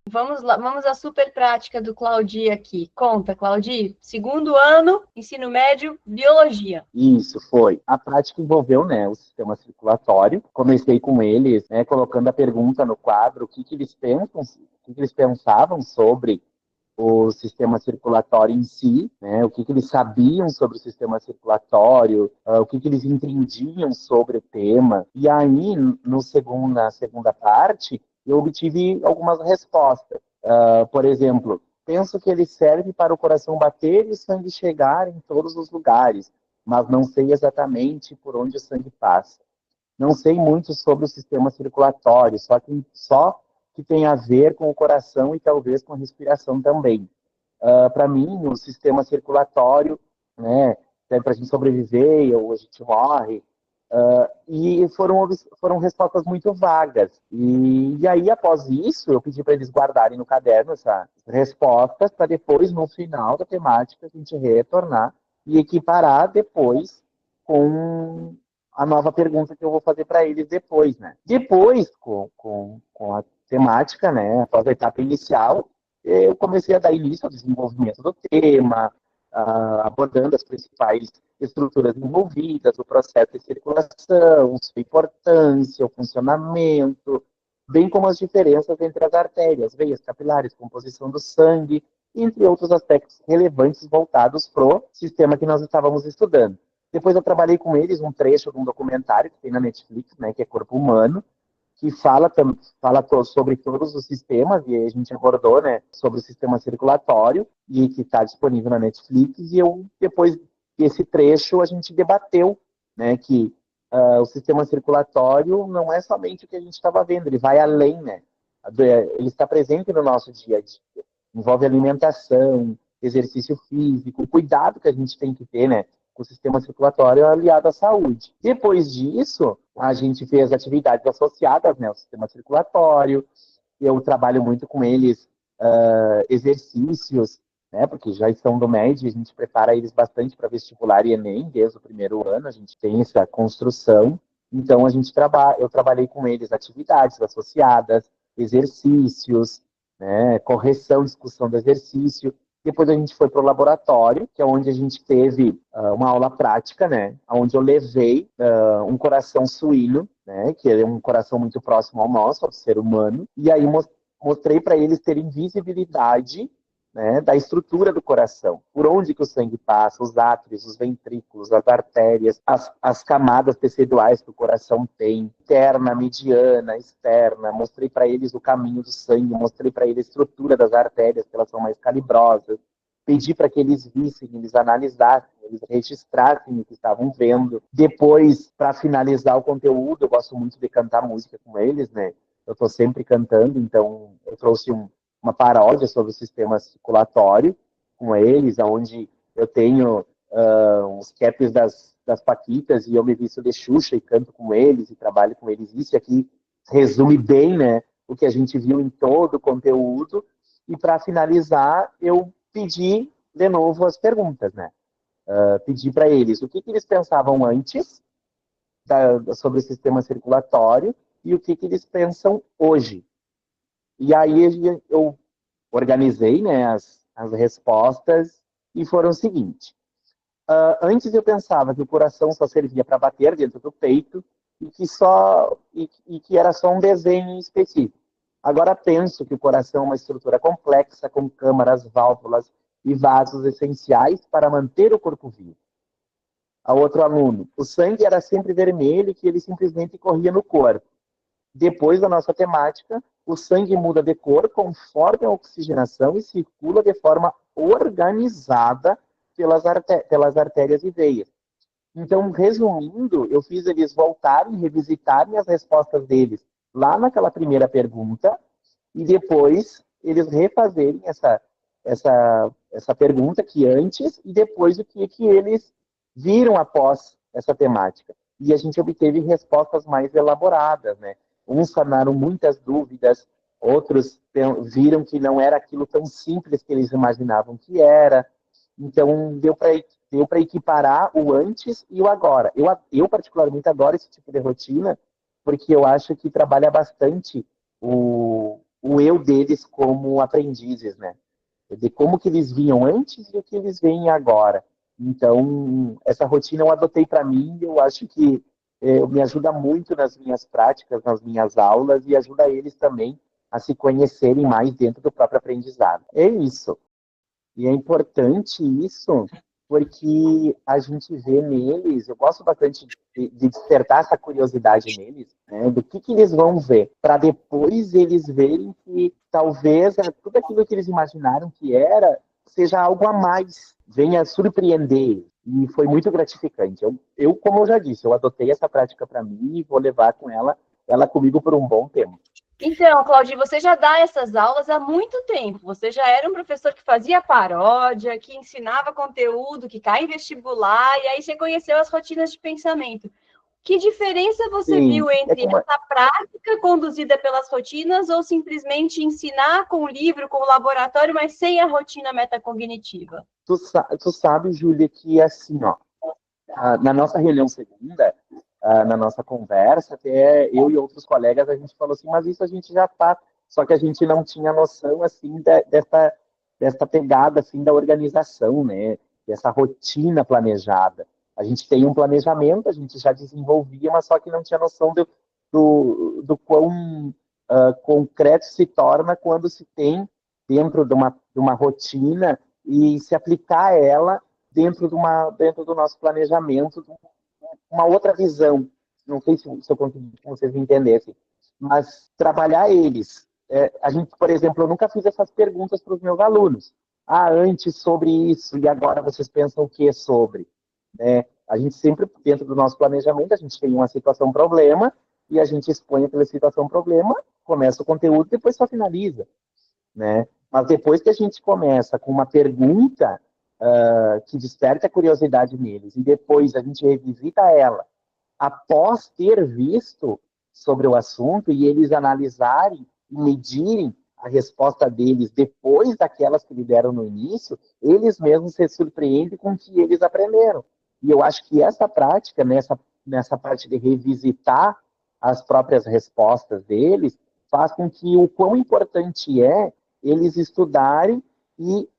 Vamos lá, vamos à super prática do Claudi aqui. Conta, Claudi. Segundo ano, ensino médio, biologia. Isso foi. A prática envolveu, né, o sistema circulatório. Comecei com eles, né, colocando a pergunta no quadro, o que eles pensavam sobre o sistema circulatório em si, né, o que eles sabiam sobre o sistema circulatório, o que eles entendiam sobre o tema. E aí, na segunda parte, eu obtive algumas respostas. Por exemplo, penso que ele serve para o coração bater e o sangue chegar em todos os lugares, mas não sei exatamente por onde o sangue passa. Não sei muito sobre o sistema circulatório, só que tem a ver com o coração e talvez com a respiração também. Para mim, o sistema circulatório, né, serve para a gente sobreviver ou a gente morre. E foram respostas muito vagas. E aí, após isso, eu pedi para eles guardarem no caderno essas respostas, para depois, no final da temática, a gente retornar e equiparar depois com a nova pergunta que eu vou fazer para eles depois, né? Depois, com a temática, né, após a etapa inicial, eu comecei a dar início ao desenvolvimento do tema, abordando as principais estruturas envolvidas, o processo de circulação, sua importância, o funcionamento, bem como as diferenças entre as artérias, veias capilares, composição do sangue, entre outros aspectos relevantes voltados para o sistema que nós estávamos estudando. Depois eu trabalhei com eles um trecho de um documentário que tem na Netflix, né, que é Corpo Humano, que fala sobre todos os sistemas, e a gente abordou, né, sobre o sistema circulatório, e que está disponível na Netflix, e eu, depois desse trecho, a gente debateu, né, que o sistema circulatório não é somente o que a gente estava vendo, ele vai além, né, ele está presente no nosso dia a dia, envolve alimentação, exercício físico, o cuidado que a gente tem que ter, né, com o sistema circulatório aliado à saúde. Depois disso, a gente fez atividades associadas, né, ao sistema circulatório. Eu trabalho muito com eles, exercícios, né, porque já estão do médio, a gente prepara eles bastante para vestibular e Enem, desde o primeiro ano, a gente tem essa construção. Então, eu trabalhei com eles atividades associadas, exercícios, né, correção, discussão do exercício. Depois a gente foi para o laboratório, que é onde a gente teve uma aula prática, né? Onde eu levei um coração suíno, né? Que é um coração muito próximo ao nosso, ao ser humano. E aí mostrei para eles terem visibilidade, né, da estrutura do coração, por onde que o sangue passa, os átrios, os ventrículos, as artérias, as camadas teciduais que o coração tem, interna, mediana, externa. Mostrei para eles o caminho do sangue, mostrei para eles a estrutura das artérias, que elas são mais calibrosas. Pedi para que eles vissem, eles analisassem, eles registrassem o que estavam vendo. Depois, para finalizar o conteúdo, eu gosto muito de cantar música com eles, né? Eu estou sempre cantando, então eu trouxe uma paródia sobre o sistema circulatório com eles, onde eu tenho uns caps das Paquitas e eu me visto de Xuxa e canto com eles e trabalho com eles. Isso aqui resume bem, né, o que a gente viu em todo o conteúdo. E para finalizar, eu pedi de novo as perguntas, né? Pedi para eles o que eles pensavam antes sobre o sistema circulatório e o que eles pensam hoje. E aí eu organizei, né, as respostas e foram o seguinte. Antes eu pensava que o coração só servia para bater dentro do peito e que era só um desenho específico. Agora penso que o coração é uma estrutura complexa com câmaras, válvulas e vasos essenciais para manter o corpo vivo. A outro aluno, o sangue era sempre vermelho e que ele simplesmente corria no corpo. Depois da nossa temática, o sangue muda de cor conforme a oxigenação e circula de forma organizada pelas artérias e veias. Então, resumindo, eu fiz eles voltarem, revisitarem as respostas deles lá naquela primeira pergunta e depois eles refazerem essa pergunta que antes e depois o que eles viram após essa temática. E a gente obteve respostas mais elaboradas, né? Uns sanaram muitas dúvidas, outros viram que não era aquilo tão simples que eles imaginavam que era. Então, deu para equiparar o antes e o agora. Eu, particularmente, adoro esse tipo de rotina, porque eu acho que trabalha bastante o eu deles como aprendizes, né? De como que eles vinham antes e o que eles veem agora. Então, essa rotina eu adotei para mim, eu acho que me ajuda muito nas minhas práticas, nas minhas aulas, e ajuda eles também a se conhecerem mais dentro do próprio aprendizado. É isso. E é importante isso, porque a gente vê neles, eu gosto bastante de despertar essa curiosidade neles, né, do que eles vão ver, para depois eles verem que talvez tudo aquilo que eles imaginaram que era, seja algo a mais, venha surpreender. E foi muito gratificante. Como eu já disse, eu adotei essa prática para mim e vou levar ela comigo por um bom tempo. Então, Claudio, você já dá essas aulas há muito tempo. Você já era um professor que fazia paródia, que ensinava conteúdo, que cai em vestibular, e aí você conheceu as rotinas de pensamento. Que diferença você Sim, viu entre essa prática conduzida pelas rotinas ou simplesmente ensinar com o livro, com o laboratório, mas sem a rotina metacognitiva? Tu sabe, Júlia, que assim, ó, na nossa reunião segunda, na nossa conversa, até eu e outros colegas, a gente falou assim, mas isso a gente já faz, só que a gente não tinha noção, assim, dessa pegada, assim, da organização, né, dessa rotina planejada. A gente tem um planejamento, a gente já desenvolvia, mas só que não tinha noção do quão concreto se torna quando se tem dentro de uma rotina e se aplicar a ela dentro do nosso planejamento, uma outra visão. Não sei se eu consegui que vocês entendessem, mas trabalhar eles. A gente, por exemplo, eu nunca fiz essas perguntas para os meus alunos. Antes sobre isso, e agora vocês pensam o que sobre? A gente sempre, dentro do nosso planejamento, a gente tem uma situação-problema, e a gente expõe aquela situação-problema, começa o conteúdo, depois só finaliza, né? Mas depois que a gente começa com uma pergunta que desperta a curiosidade neles, e depois a gente revisita ela após ter visto sobre o assunto e eles analisarem e medirem a resposta deles depois daquelas que eles deram no início, eles mesmos se surpreendem com o que eles aprenderam. E eu acho que essa prática, nessa parte de revisitar as próprias respostas deles, faz com que o quão importante é eles estudarem e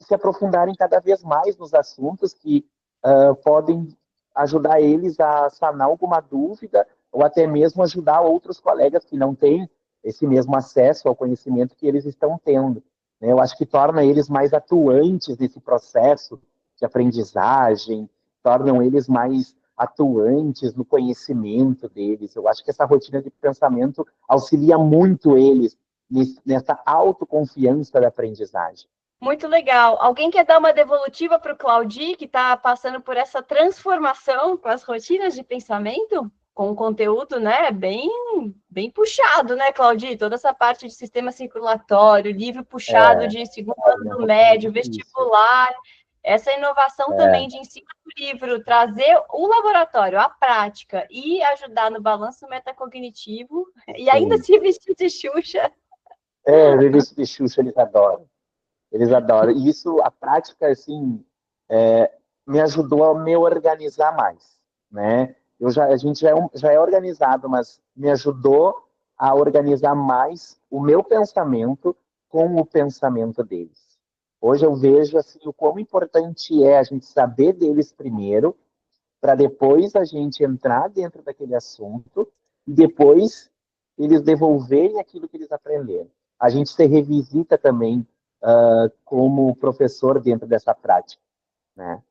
se aprofundarem cada vez mais nos assuntos que podem ajudar eles a sanar alguma dúvida ou até mesmo ajudar outros colegas que não têm esse mesmo acesso ao conhecimento que eles estão tendo, né? Eu acho que torna eles mais atuantes nesse processo de aprendizagem, tornam eles mais atuantes no conhecimento deles. Eu acho que essa rotina de pensamento auxilia muito eles nessa autoconfiança da aprendizagem. Muito legal. Alguém quer dar uma devolutiva para o Claudi, que está passando por essa transformação com as rotinas de pensamento? Com o conteúdo, né, bem puxado, né, Claudi? Toda essa parte de sistema circulatório, livro puxado de segundo ano do médio, vestibular, essa inovação também de ensino do livro, trazer o laboratório, a prática e ajudar no balanço metacognitivo, e ainda se vestir de Xuxa. Vestir de Xuxa, eles adoram. Eles adoram. E isso, a prática, assim, me ajudou a me organizar mais, né? A gente já é organizado, mas me ajudou a organizar mais o meu pensamento com o pensamento deles. Hoje eu vejo, assim, o quão importante é a gente saber deles primeiro, para depois a gente entrar dentro daquele assunto e depois eles devolverem aquilo que eles aprenderam. A gente se revisita também como professor dentro dessa prática, né?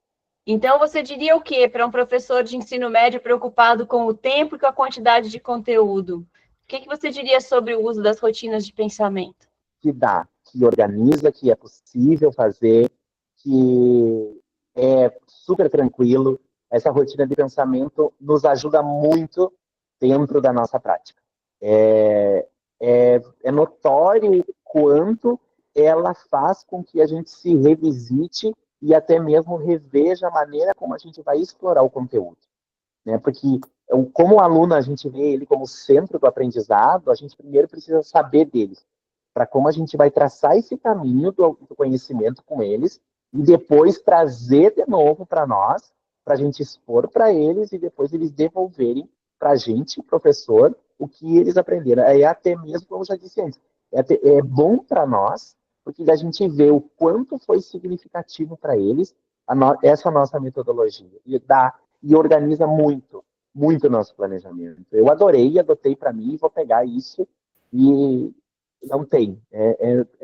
Então, você diria o quê para um professor de ensino médio preocupado com o tempo e com a quantidade de conteúdo? O que você diria sobre o uso das rotinas de pensamento? Que organiza, que é possível fazer, que é super tranquilo. Essa rotina de pensamento nos ajuda muito dentro da nossa prática. É notório quanto ela faz com que a gente se revisite e até mesmo reveja a maneira como a gente vai explorar o conteúdo, né? Porque como aluno a gente vê ele como centro do aprendizado, a gente primeiro precisa saber deles, para como a gente vai traçar esse caminho do conhecimento com eles e depois trazer de novo para nós, para a gente expor para eles e depois eles devolverem para a gente, professor, o que eles aprenderam. Aí até mesmo, como eu já disse antes, É bom para nós, porque a gente vê o quanto foi significativo para eles essa nossa metodologia. E organiza muito, muito o nosso planejamento. Eu adorei, adotei para mim, vou pegar isso e não tem.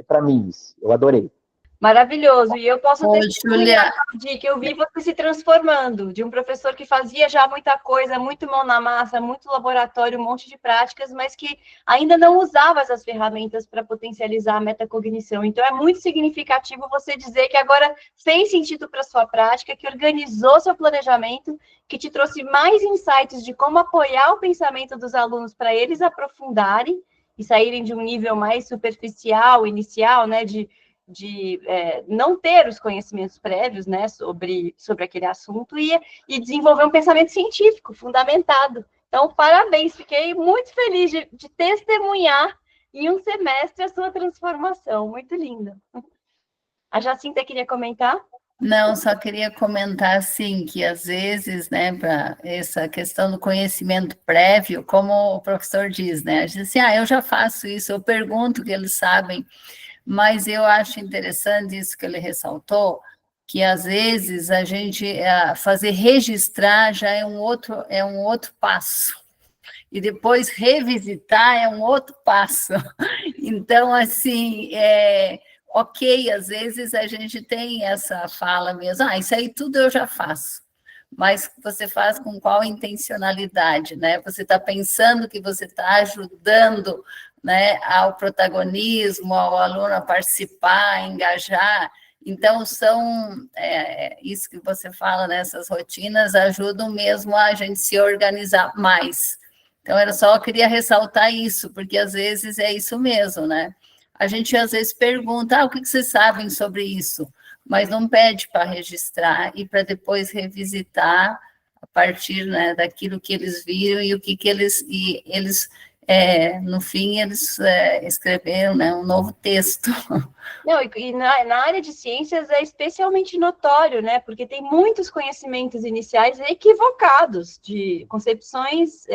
Para mim isso. Eu adorei. Maravilhoso. E eu posso Ô, testemunhar, Júlia, Claudia, que eu vi você se transformando de um professor que fazia já muita coisa, muito mão na massa, muito laboratório, um monte de práticas, mas que ainda não usava essas ferramentas para potencializar a metacognição. Então, é muito significativo você dizer que agora fez sentido para sua prática, que organizou seu planejamento, que te trouxe mais insights de como apoiar o pensamento dos alunos para eles aprofundarem e saírem de um nível mais superficial, inicial, né, de não ter os conhecimentos prévios, né, sobre aquele assunto e desenvolver um pensamento científico fundamentado. Então, parabéns, fiquei muito feliz de testemunhar em um semestre a sua transformação, muito linda. A Jacinta queria comentar? não, só queria comentar, assim, que às vezes, né, para essa questão do conhecimento prévio, como o professor diz, né, a gente diz assim, eu já faço isso, eu pergunto que eles sabem, mas eu acho interessante isso que ele ressaltou, que às vezes a gente fazer registrar já é um outro passo, e depois revisitar é um outro passo. Então, assim, ok, às vezes a gente tem essa fala mesmo, isso aí tudo eu já faço. Mas você faz com qual intencionalidade, né? Você está pensando que você está ajudando, né, ao protagonismo, ao aluno a participar, a engajar. Então, isso que você fala, nessas rotinas, ajudam mesmo a gente se organizar mais. Então, eu queria ressaltar isso, porque às vezes é isso mesmo, né? A gente às vezes pergunta, o que vocês sabem sobre isso? Mas não pede para registrar e para depois revisitar a partir, né, daquilo que eles viram e o que eles no fim eles escreveram, né, um novo texto. Não, e na área de ciências é especialmente notório, né? Porque tem muitos conhecimentos iniciais equivocados, de concepções,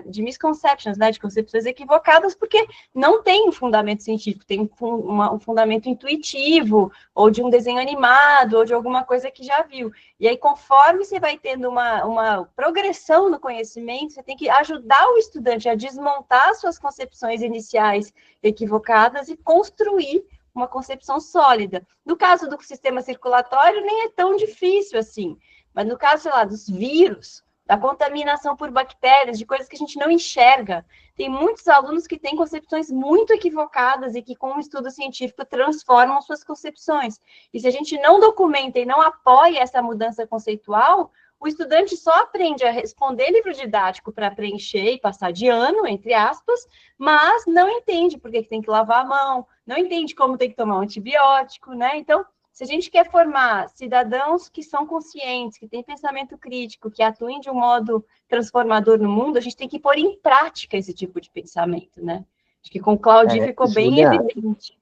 de misconceptions, né? De concepções equivocadas, porque não tem um fundamento científico, tem um fundamento intuitivo, ou de um desenho animado, ou de alguma coisa que já viu. E aí, conforme você vai tendo uma progressão no conhecimento, você tem que ajudar o estudante a desmontar suas concepções iniciais equivocadas e construir uma concepção sólida. No caso do sistema circulatório, nem é tão difícil assim. Mas no caso, sei lá, dos vírus, da contaminação por bactérias, de coisas que a gente não enxerga, tem muitos alunos que têm concepções muito equivocadas e que, com o estudo científico, transformam suas concepções. E se a gente não documenta e não apoia essa mudança conceitual, o estudante só aprende a responder livro didático para preencher e passar de ano, entre aspas, mas não entende por que tem que lavar a mão, não entende como tem que tomar um antibiótico, né? Então, se a gente quer formar cidadãos que são conscientes, que têm pensamento crítico, que atuem de um modo transformador no mundo, a gente tem que pôr em prática esse tipo de pensamento, né? Acho que com o Claudio ficou bem evidente.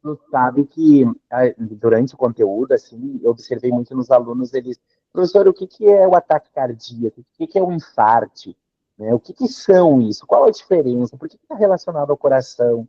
Tu sabe que durante o conteúdo, assim, eu observei muito nos alunos, professor, o que é o ataque cardíaco? O que é o infarte? Né? O que são isso? Qual a diferença? Por que está relacionado ao coração?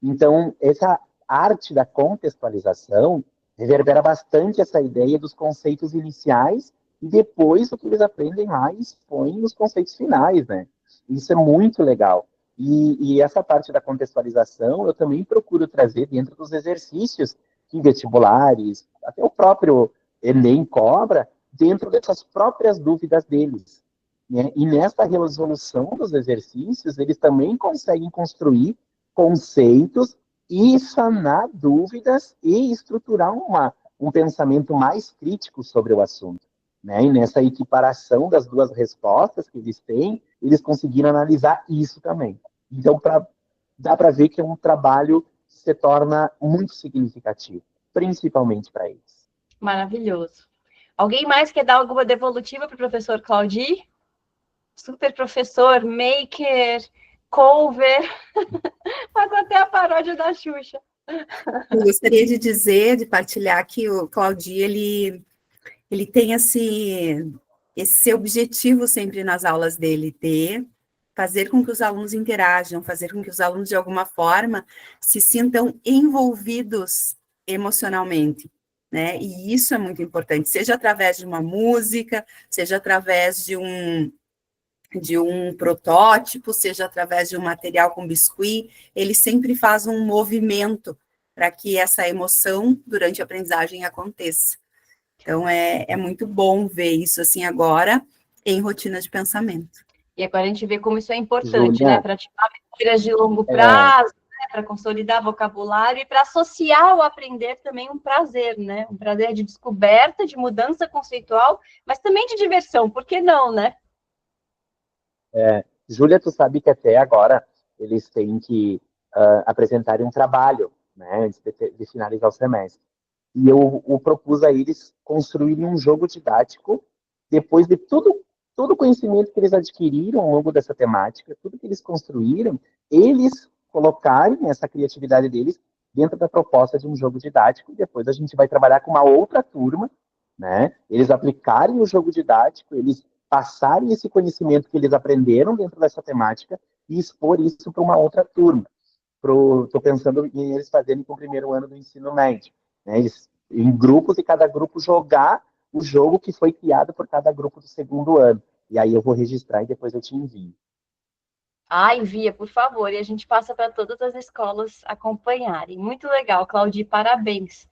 Então, essa arte da contextualização reverbera bastante essa ideia dos conceitos iniciais e depois o que eles aprendem lá e expõem nos conceitos finais, né? Isso é muito legal. E essa parte da contextualização eu também procuro trazer dentro dos exercícios que vestibulares, até o próprio Enem cobra, dentro dessas próprias dúvidas deles. Né? E nessa resolução dos exercícios, eles também conseguem construir conceitos e sanar dúvidas e estruturar um pensamento mais crítico sobre o assunto. Né? E nessa equiparação das duas respostas que eles têm, eles conseguiram analisar isso também. Então, dá para ver que é um trabalho que se torna muito significativo, principalmente para eles. Maravilhoso. Alguém mais quer dar alguma devolutiva para o professor Claudio? Super professor, maker, cover, faz até a paródia da Xuxa. Eu gostaria de dizer, de partilhar que o Claudio, ele tem esse objetivo sempre nas aulas dele, ter fazer com que os alunos interajam, fazer com que os alunos, de alguma forma, se sintam envolvidos emocionalmente, né? E isso é muito importante, seja através de uma música, seja através de um protótipo, seja através de um material com biscuit, ele sempre faz um movimento para que essa emoção durante a aprendizagem aconteça. Então, é muito bom ver isso assim agora em rotina de pensamento. E agora a gente vê como isso é importante, né? Júlia, Para ativar memórias de longo é, prazo, né? Para consolidar vocabulário e para associar o aprender também um prazer, né? Um prazer de descoberta, de mudança conceitual, mas também de diversão, por que não, né? Júlia, tu sabe que até agora eles têm que apresentarem um trabalho, né, antes de finalizar o semestre. E eu propus a eles construírem um jogo didático depois de todo o conhecimento que eles adquiriram ao longo dessa temática, tudo que eles construíram, eles colocarem essa criatividade deles dentro da proposta de um jogo didático, e depois a gente vai trabalhar com uma outra turma, né? Eles aplicarem o jogo didático, eles passarem esse conhecimento que eles aprenderam dentro dessa temática e expor isso para uma outra turma. Estou pensando em eles fazerem com o primeiro ano do ensino médio, né? Eles, em grupos, e cada grupo jogar o jogo que foi criado por cada grupo do segundo ano. E aí eu vou registrar e depois eu te envio. Ah, envia, por favor, e a gente passa para todas as escolas acompanharem. Muito legal, Claudia, parabéns.